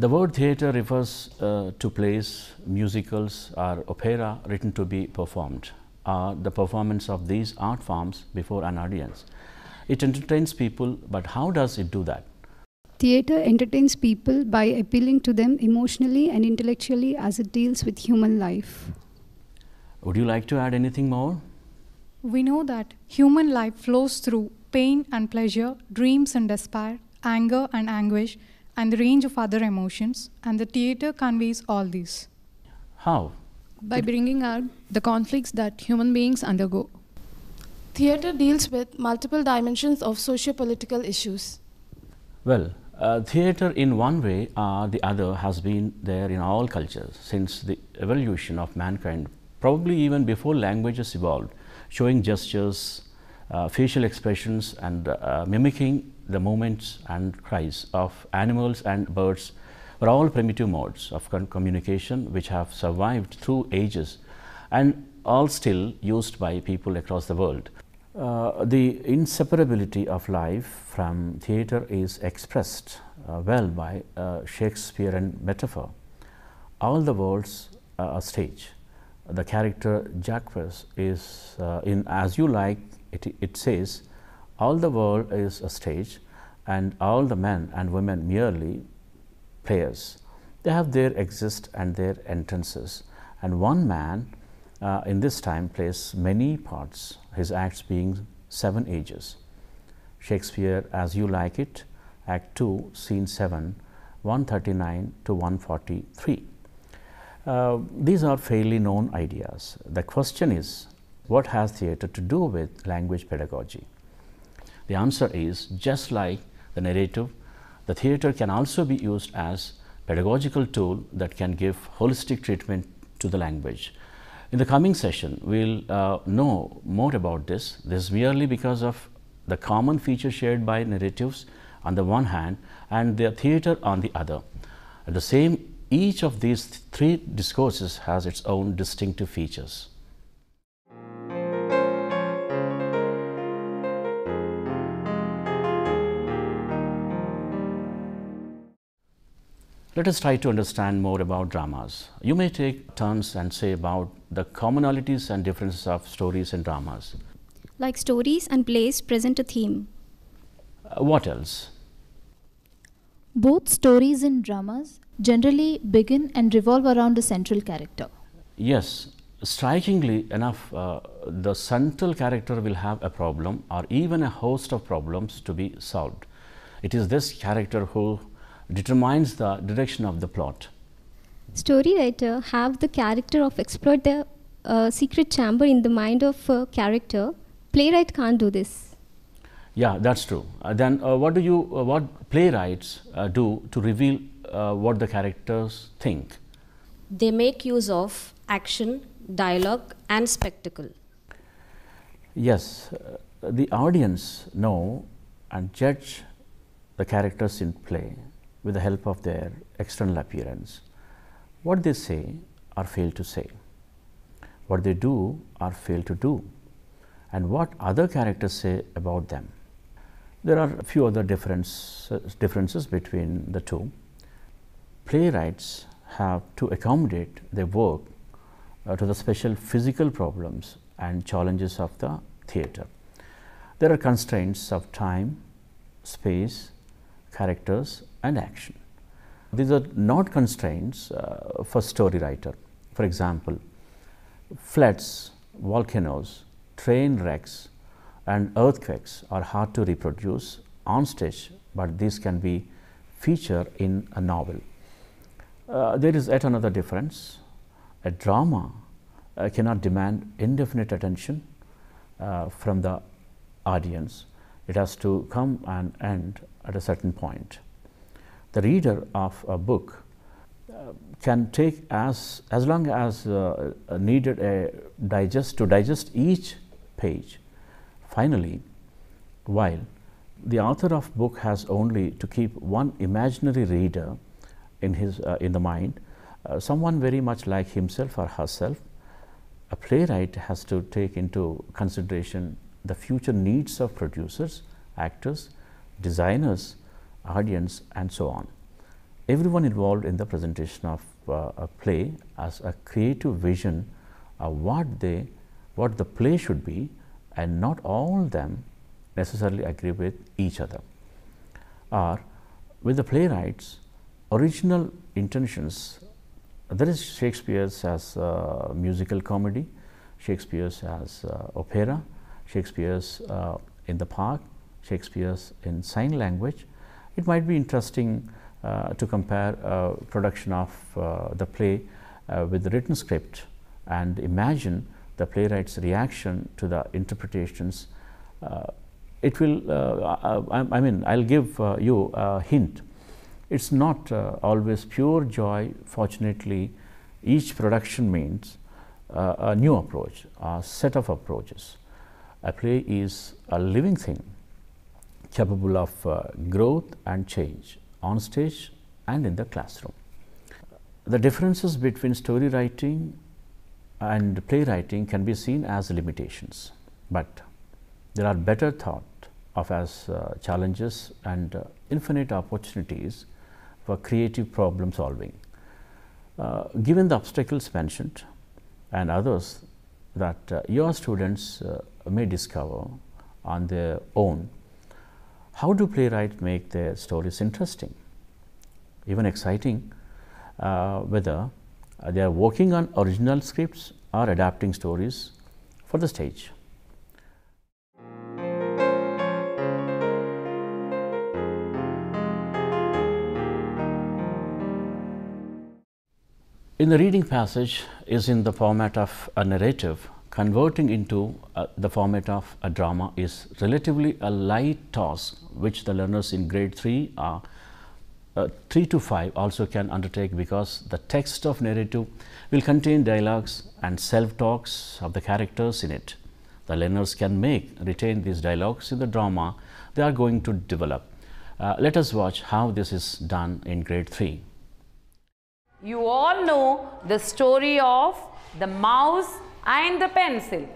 The word theatre refers to plays, musicals or opera written to be performed, the performance of these art forms before an audience. It entertains people, but how does it do that? Theatre entertains people by appealing to them emotionally and intellectually as it deals with human life. Would you like to add anything more? We know that human life flows through pain and pleasure, dreams and despair, anger and anguish, and the range of other emotions, and the theatre conveys all these. How? By bringing out the conflicts that human beings undergo. Theatre deals with multiple dimensions of socio-political issues. Well, theatre in one way or the other has been there in all cultures since the evolution of mankind, probably even before languages evolved, showing gestures, facial expressions and mimicking the movements and cries of animals and birds were all primitive modes of communication which have survived through ages and all still used by people across the world. The inseparability of life from theatre is expressed well by Shakespearean metaphor. All the world's a stage. The character Jacques is in As You Like, it says, all the world is a stage and all the men and women merely players. They have their exist and their entrances, and one man in this time plays many parts, his acts being 7 ages. Shakespeare, As You Like It, Act 2, Scene 7, 139 to 143. These are fairly known ideas. The question is, what has theatre to do with language pedagogy? The answer is, just like the narrative, the theatre can also be used as pedagogical tool that can give holistic treatment to the language. In the coming session, we'll know more about this. This is merely because of the common feature shared by narratives on the one hand and the theatre on the other. At the same, each of these 3 discourses has its own distinctive features. Let us try to understand more about dramas. You may take turns and say about the commonalities and differences of stories and dramas. Like stories and plays present a theme. What else? Both stories and dramas generally begin and revolve around a central character. Yes, strikingly enough, the central character will have a problem or even a host of problems to be solved. It is this character who determines the direction of the plot. Story writer have the character of exploit the secret chamber in the mind of a character. Playwright can't do this. Yeah, that's true. Then what playwrights do to reveal what the characters think? They make use of action, dialogue and spectacle. Yes, the audience know and judge the characters in play with the help of their external appearance. What they say or fail to say, what they do or fail to do, and what other characters say about them. There are a few other differences between the two. Playwrights have to accommodate their work to the special physical problems and challenges of the theatre. There are constraints of time, space, characters and action. These are not constraints for story writer. For example, floods, volcanoes, train wrecks and earthquakes are hard to reproduce on stage, but these can be featured in a novel. There is yet another difference. A drama cannot demand indefinite attention from the audience. It has to come and end at a certain point. The reader of a book can take as long as needed to digest each page. Finally, while the author of book has only to keep one imaginary reader in the mind, someone very much like himself or herself, a playwright has to take into consideration the future needs of producers, actors, designers, audience and so on. everyone involved in the presentation of a play as a creative vision of what the play should be, and not all of them necessarily agree with each other. Or with the playwright's original intentions, there is Shakespeare's as musical comedy, Shakespeare's as opera, Shakespeare's in the park, Shakespeare's in sign language. It might be interesting to compare production of the play with the written script and imagine the playwright's reaction to the interpretations. It will, I mean, I'll give you a hint. It's not always pure joy. Fortunately, each production means a new approach, a set of approaches. A play is a living thing, capable of growth and change on stage and in the classroom. The differences between story writing and playwriting can be seen as limitations, but there are better thought of as challenges and infinite opportunities for creative problem solving. Given the obstacles mentioned and others that your students may discover on their own, how do playwrights make their stories interesting, even exciting, whether they are working on original scripts or adapting stories for the stage? In the reading passage is in the format of a narrative. Converting into the format of a drama is relatively a light task, which the learners in grade 3 are 3 to 5 also can undertake, because the text of narrative will contain dialogues and self-talks of the characters in it. The learners can retain these dialogues in the drama they are going to develop. Let us watch how this is done in grade 3. You all know the story of the mouse and the pencil.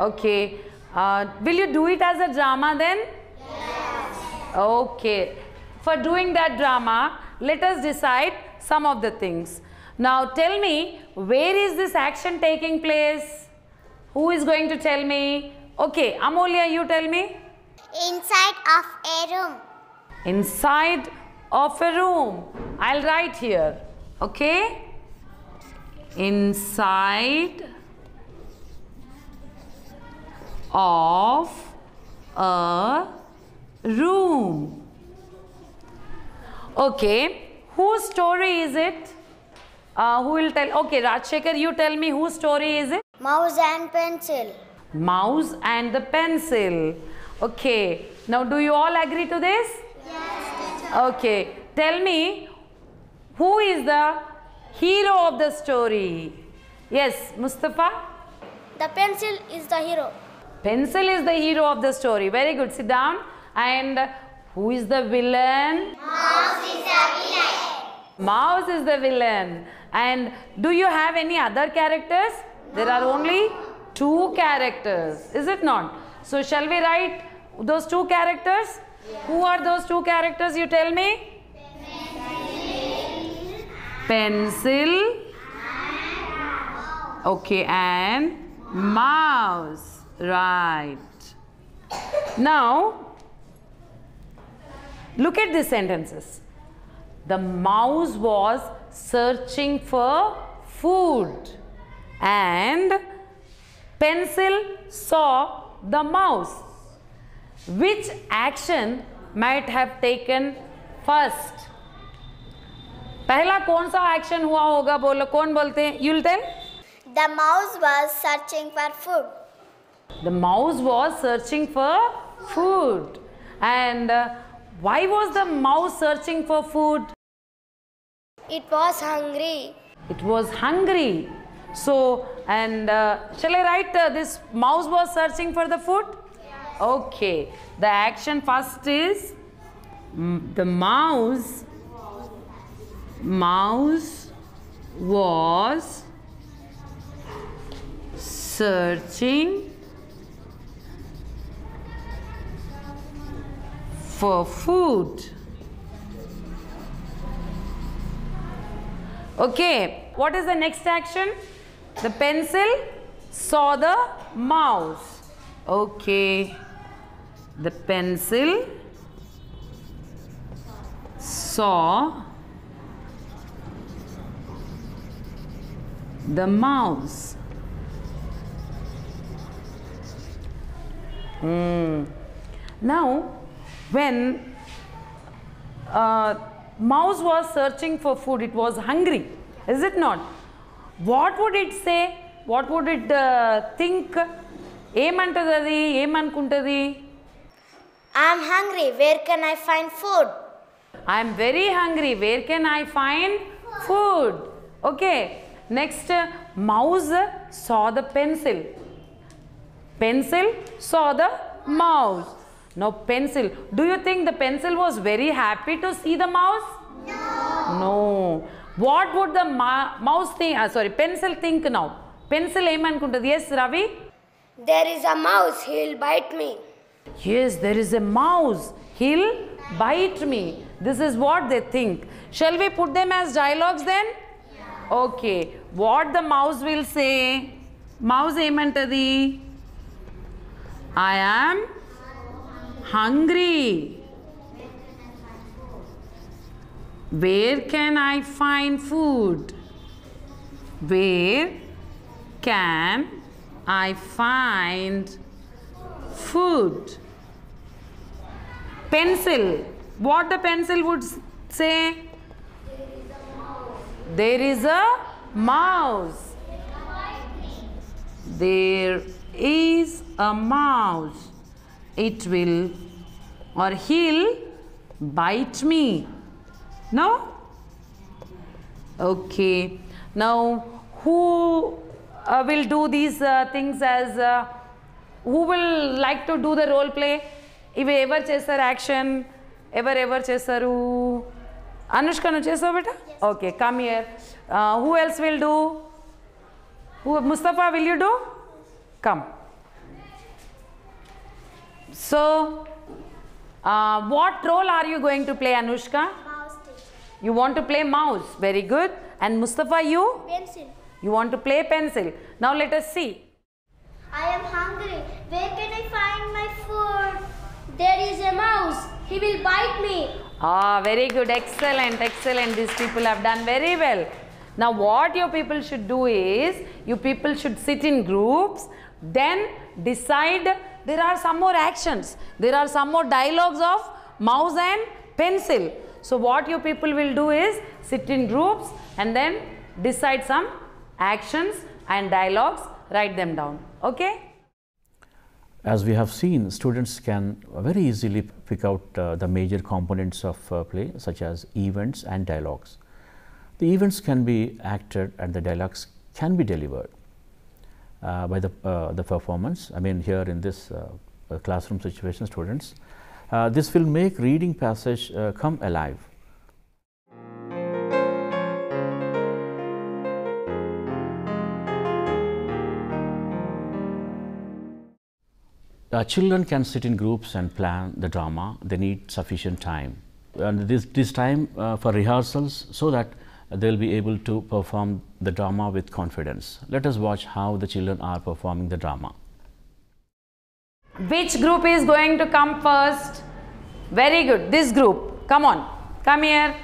Okay. Will you do it as a drama then? Yes. Okay. For doing that drama, let us decide some of the things. Now tell me, where is this action taking place? Who is going to tell me? Okay, Amolya, you tell me. Inside of a room. Inside of a room. I'll write here. Okay. Inside of a room. Okay, whose story is it? Who will tell? Okay, Rajshekhar, you tell me, whose story is it? Mouse and pencil. Mouse and the pencil. Okay, now do you all agree to this? Yes, teacher. Okay, tell me, who is the hero of the story? Yes, Mustafa? The pencil is the hero. Pencil is the hero of the story. Very good. Sit down. And who is the villain? Mouse is the villain. Mouse is the villain. And do you have any other characters? No. There are only 2 characters. Is it not? So shall we write those 2 characters? Yeah. Who are those 2 characters? You tell me. Pencil. Okay, and mouse. Right. Now, look at these sentences. The mouse was searching for food and pencil saw the mouse. Which action might have taken first? पहला कौन सा action हुआ होगा? बोलो, कौन बोलते हैं? You'll tell. The mouse was searching for food. The mouse was searching for food. And why was the mouse searching for food? It was hungry. It was hungry. So, and shall I write this mouse was searching for the food? Yes. Okay. The action first is the mouse was searching for food. Okay, what is the next action? The pencil saw the mouse. Okay, the pencil saw the mouse. Now, when mouse was searching for food, it was hungry, is it not? What would it say? What would it think? ఏమంటది ఏమనుకుంటది? I am hungry. Where can I find food? I am very hungry. Where can I find food? Okay. Next, mouse saw the pencil. Pencil saw the mouse. Now, pencil. Do you think the pencil was very happy to see the mouse? No. No. What would the mouse think? Pencil think now. Pencil ఏమనుకుంటది? Yes, Ravi? There is a mouse. He'll bite me. Yes, there is a mouse. He'll bite me. This is what they think. Shall we put them as dialogues then? Yeah. Okay. What the mouse will say? Mouse ఏమంటది? I am hungry. Where can I find food? Where can I find food? Pencil. What the pencil would say? There is a mouse. There is a mouse. It will or he'll bite me. No? Okay. Now, who will do these things as who will like to do the role play? If ever chesar action, ever chesaru? Anushka, no chesavu beta? Yes. Okay, come here. Who else will do? Mustafa, will you do? Come. So, what role are you going to play, Anushka? Mouse teacher. You want to play mouse. Very good. And Mustafa, you? Pencil. You want to play pencil. Now let us see. I am hungry. Where can I find my food? There is a mouse. He will bite me. Ah, very good. Excellent, excellent. These people have done very well. Now what your people should do is, you people should sit in groups, then decide. There are some more actions. There are some more dialogues of mouse and pencil. So what your people will do is, sit in groups and then decide some actions and dialogues, write them down. Okay? As we have seen, students can very easily pick out the major components of play, such as events and dialogues. The events can be acted and the dialogues can be delivered by the performance. I mean, here in this classroom situation, students, this will make reading passage come alive. Children can sit in groups and plan the drama. They need sufficient time, and this time for rehearsals, so that they will be able to perform the drama with confidence. Let us watch how the children are performing the drama. Which group is going to come first? Very good. This group. Come on. Come here.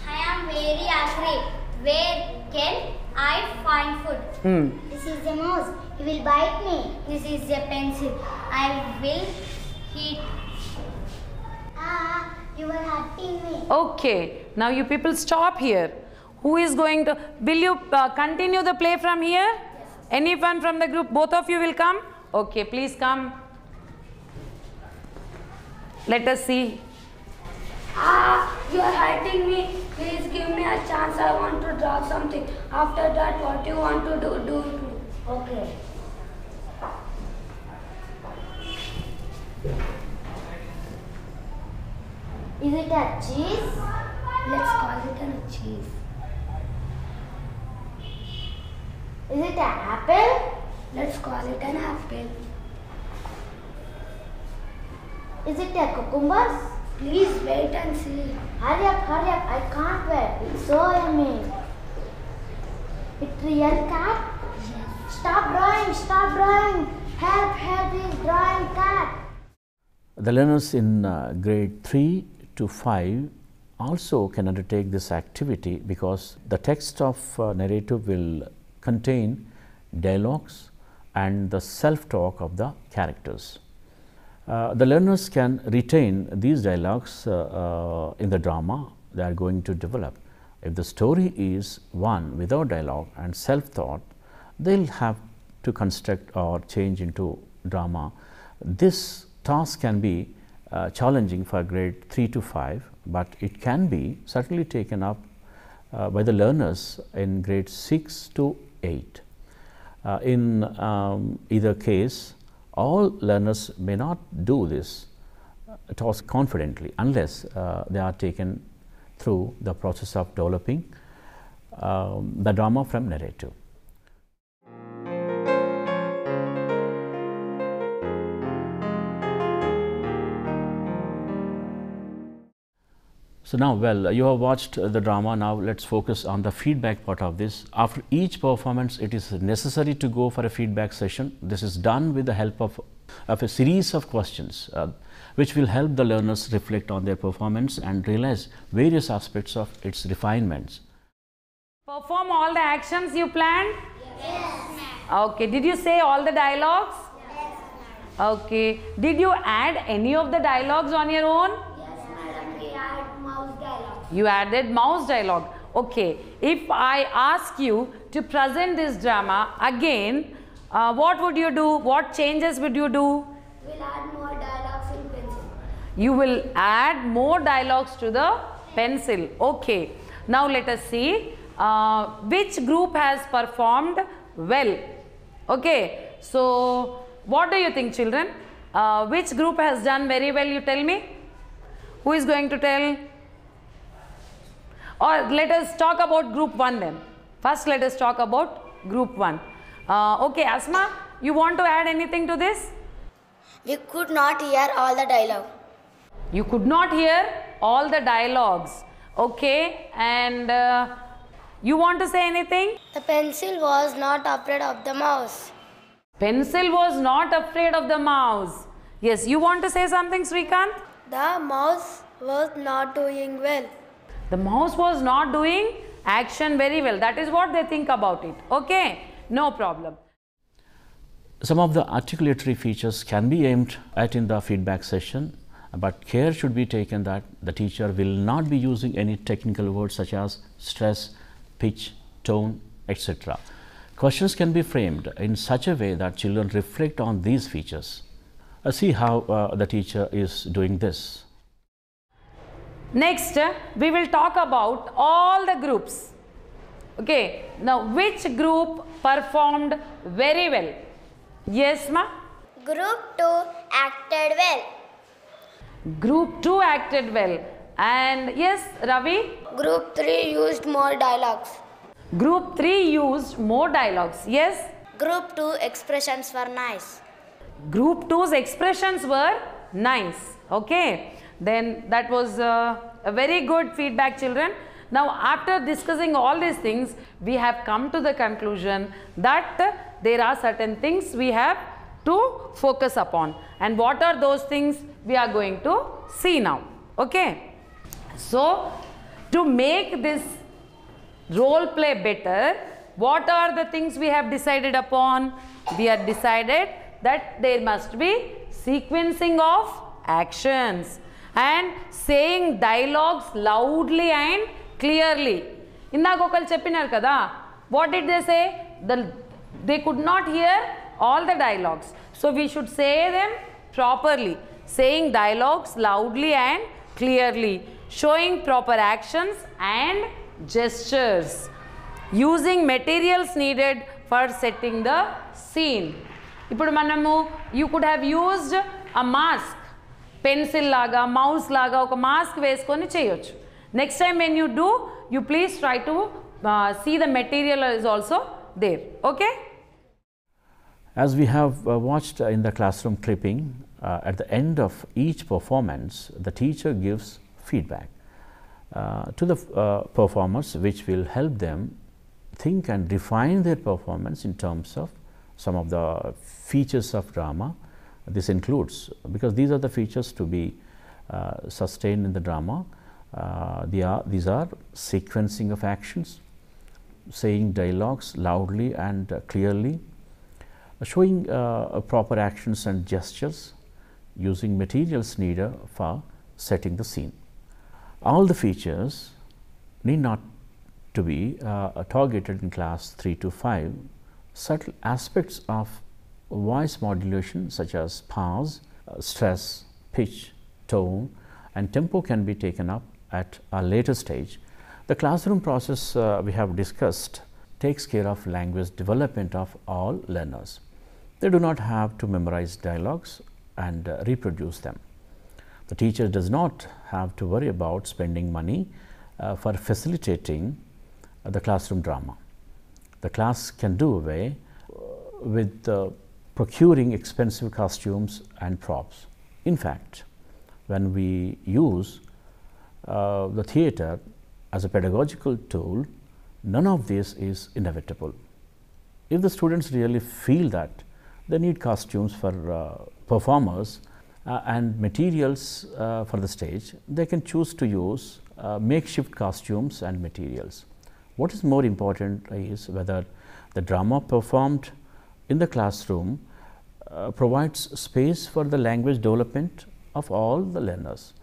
I am very hungry. Where can I find food? This is a mouse. He will bite me. This is a pencil. I will hit. You are hurting me. Okay. Now you people stop here. Who is going to? Will you continue the play from here? Yes. Anyone from the group? Both of you will come? Okay. Please come. Let us see. You are hurting me. Please give me a chance. I want to draw something. After that, what you want to do to me. Okay. Is it a cheese? Let's call it a cheese. Is it an apple? Let's call it an apple. Is it a cucumber? Please wait and see. Hurry up, I can't wait. It's so yummy. It's real cat? Yes. Stop drawing, stop drawing. Help, help this drawing cat. The learners in grade 3 to 5 also can undertake this activity because the text of narrative will contain dialogues and the self-talk of the characters. The learners can retain these dialogues in the drama they are going to develop. If the story is one without dialogue and self-thought, they will have to construct or change into drama. This task can be challenging for grade 3 to 5, but it can be certainly taken up by the learners in grade 6 to 8. In either case, all learners may not do this task confidently unless they are taken through the process of developing the drama from narrative. So now, well, you have watched the drama. Now let's focus on the feedback part of this. After each performance, it is necessary to go for a feedback session. This is done with the help of a series of questions which will help the learners reflect on their performance and realize various aspects of its refinements. Perform all the actions you planned? Yes. Okay. Did you say all the dialogues? Yes. Okay. Did you add any of the dialogues on your own? Yes, madam. We add mouse dialogue. You added mouse dialogue. Okay. If I ask you to present this drama again, what would you do? What changes would you do? We'll add more dialogues in pencil. You will add more dialogues to the pencil. Okay. Now let us see which group has performed well. Okay. So what do you think, children? Which group has done very well? You tell me. Who is going to tell? Or let us talk about group 1 then. First let us talk about group 1. Okay, Asma, you want to add anything to this? We could not hear all the dialogue. You could not hear all the dialogues. Okay, and you want to say anything? The pencil was not afraid of the mouse. Pencil was not afraid of the mouse. Yes, you want to say something, Srikanth? The mouse was not doing well. The mouse was not doing action very well. That is what they think about it. Okay, no problem. Some of the articulatory features can be aimed at in the feedback session, but care should be taken that the teacher will not be using any technical words such as stress, pitch, tone, etc. Questions can be framed in such a way that children reflect on these features. See how the teacher is doing this. Next, we will talk about all the groups. Okay, now which group performed very well? Yes, ma? Group 2 acted well. Group 2 acted well. And yes, Ravi? Group 3 used more dialogues. Group 3 used more dialogues. Yes? Group 2 expressions were nice. Group 2's expressions were nice. Okay, then that was a very good feedback, children. Now, after discussing all these things, we have come to the conclusion that there are certain things we have to focus upon. And what are those things we are going to see now. Okay. So, to make this role play better, what are the things we have decided upon? We have decided that there must be sequencing of actions and saying dialogues loudly and clearly. Indakokal cheppinar kada. What did they say? They could not hear all the dialogues. So we should say them properly. Saying dialogues loudly and clearly. Showing proper actions and gestures. Using materials needed for setting the scene. Ippudu manamu, you could have used a mask. Pencil laga, mouse laga, oka mask veskoni cheyochu. Next time when you do, you please try to see the material is also there. Okay? As we have watched in the classroom clipping, at the end of each performance, the teacher gives feedback to the performers, which will help them think and refine their performance in terms of some of the features of drama. This includes, because these are the features to be sustained in the drama. These are sequencing of actions, saying dialogues loudly and clearly, showing proper actions and gestures, using materials needed for setting the scene. All the features need not to be targeted in class 3 to 5. Subtle aspects of voice modulation such as pause, stress, pitch, tone and tempo can be taken up at a later stage. The classroom process we have discussed takes care of language development of all learners. They do not have to memorize dialogues and reproduce them. The teacher does not have to worry about spending money for facilitating the classroom drama. The class can do away with procuring expensive costumes and props. In fact, when we use the theatre as a pedagogical tool, none of this is inevitable. If the students really feel that they need costumes for performers and materials for the stage, they can choose to use makeshift costumes and materials. What is more important is whether the drama performed in the classroom provides space for the language development of all the learners.